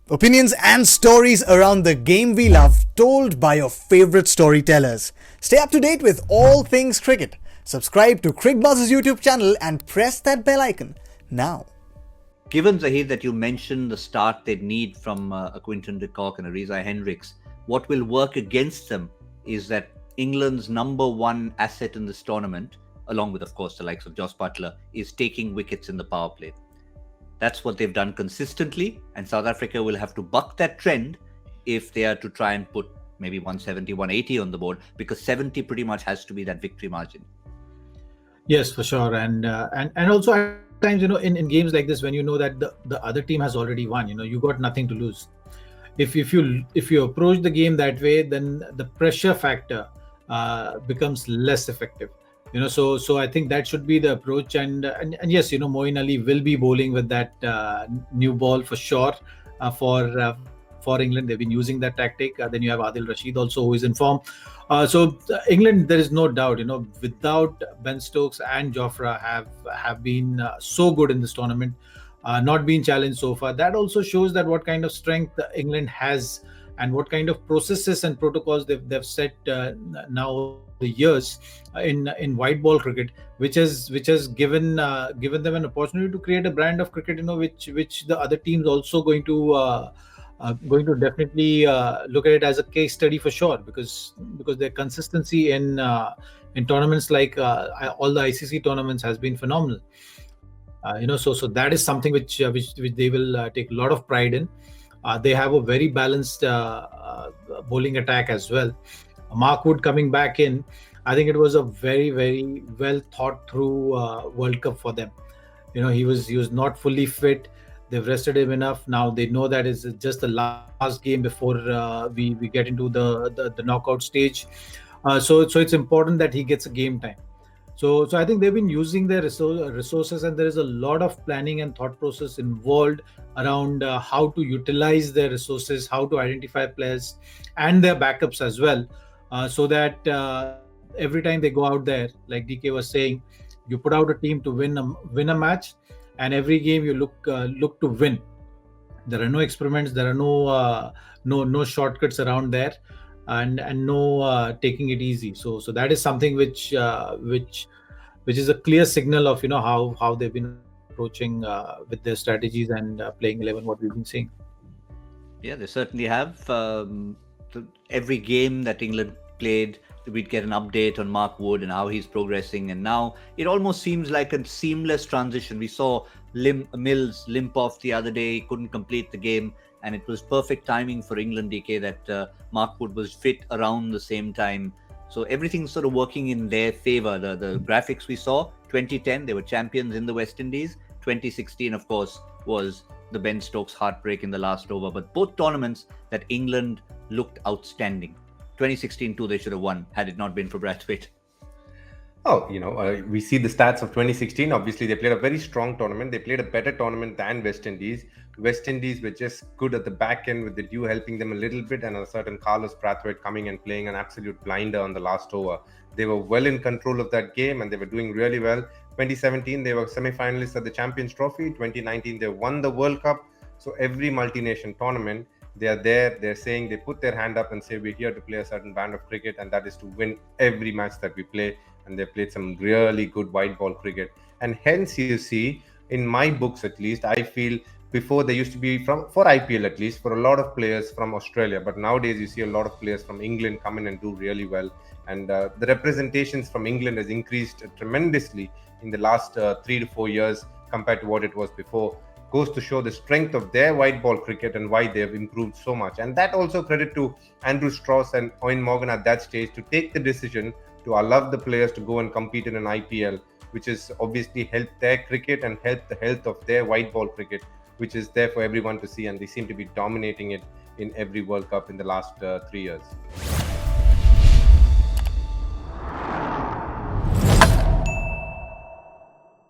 Opinions and stories around the game we love, told by your favorite storytellers. Stay up to date with all things cricket. Subscribe to Cricbuzz's YouTube channel and press that bell icon now. Given, Zaheer, that you mentioned the start they'd need from a Quinton de Kock and a Reza Hendricks, what will work against them is that England's number one asset in this tournament, along with, of course, the likes of Jos Buttler, is taking wickets in the power play. That's what they've done consistently, and South Africa will have to buck that trend if they are to try and put maybe 170, 180 on the board, because 70 pretty much has to be that victory margin. Yes, for sure. And also at times, in games like this, when you know that the other team has already won, you got nothing to lose. If you approach the game that way, then the pressure factor becomes less effective. So I think that should be the approach. And yes, Moeen Ali will be bowling with that new ball for sure for England. They've been using that tactic. Then you have Adil Rashid also, who is in form. So England, there is no doubt, without Ben Stokes and Jofra have been so good in this tournament, not been challenged so far. That also shows that what kind of strength England has and what kind of processes and protocols they've set now the years in white ball cricket, which has given them an opportunity to create a brand of cricket, which the other teams also going to definitely look at it as a case study for sure, because their consistency in tournaments like all the ICC tournaments has been phenomenal. So that is something which they will take a lot of pride in. They have a very balanced bowling attack as well. Mark Wood coming back in, I think it was a very, very well thought through World Cup for them. He was not fully fit. They've rested him enough. Now they know that it's just the last game before we get into the knockout stage. So it's important that he gets a game time. So I think they've been using their resources, and there is a lot of planning and thought process involved around how to utilize their resources, how to identify players and their backups as well, so that every time they go out there, like DK was saying, you put out a team to win a match, and every game you look to win. There are no experiments, there are no shortcuts around there, and no taking it easy. So that is something which is a clear signal of how they've been approaching with their strategies and playing 11, what we've been seeing. Yeah, they certainly have. Every game that England played, we'd get an update on Mark Wood and how he's progressing, and now it almost seems like a seamless transition. We saw Mills limp off the other day, he couldn't complete the game, and it was perfect timing for England, DK, that Mark Wood was fit around the same time. So everything's sort of working in their favor. The graphics we saw, 2010, they were champions in the West Indies. 2016, of course, was the Ben Stokes heartbreak in the last over. But both tournaments that England looked outstanding. 2016 too, they should have won had it not been for Brathwaite. Oh, we see the stats of 2016. Obviously, they played a very strong tournament. They played a better tournament than West Indies. West Indies were just good at the back end, with the dew helping them a little bit, and a certain Carlos Brathwaite coming and playing an absolute blinder on the last over. They were well in control of that game, and they were doing really well. 2017, they were semi-finalists at the Champions Trophy. 2019, they won the World Cup. So every multi-nation tournament, they are there. They're saying, they put their hand up and say, we're here to play a certain brand of cricket, and that is to win every match that we play. And they played some really good white ball cricket. And hence, you see, in my books at least, I feel before they used to be for IPL at least, for a lot of players from Australia. But nowadays, you see a lot of players from England come in and do really well. And the representations from England has increased tremendously in the last 3 to 4 years compared to what it was before. Goes to show the strength of their white ball cricket and why they have improved so much. And that also credit to Andrew Strauss and Eoin Morgan at that stage to take the decision to allow the players to go and compete in an IPL, which has obviously helped their cricket and helped the health of their white ball cricket, which is there for everyone to see. And they seem to be dominating it in every World Cup in the last 3 years.